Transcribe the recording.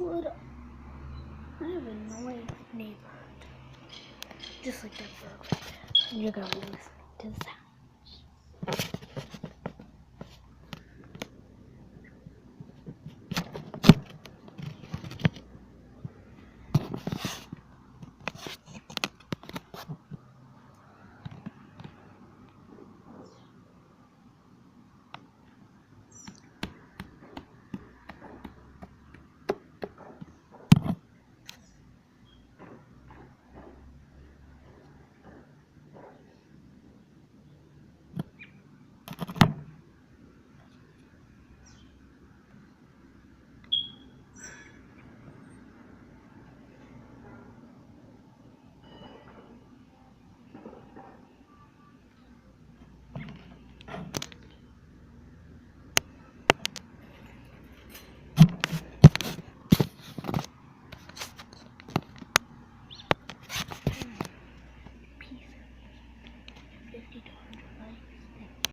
What up? I have a noise neighborhood. Just like that burger. You're gonna listen to the sound. Piece of $50.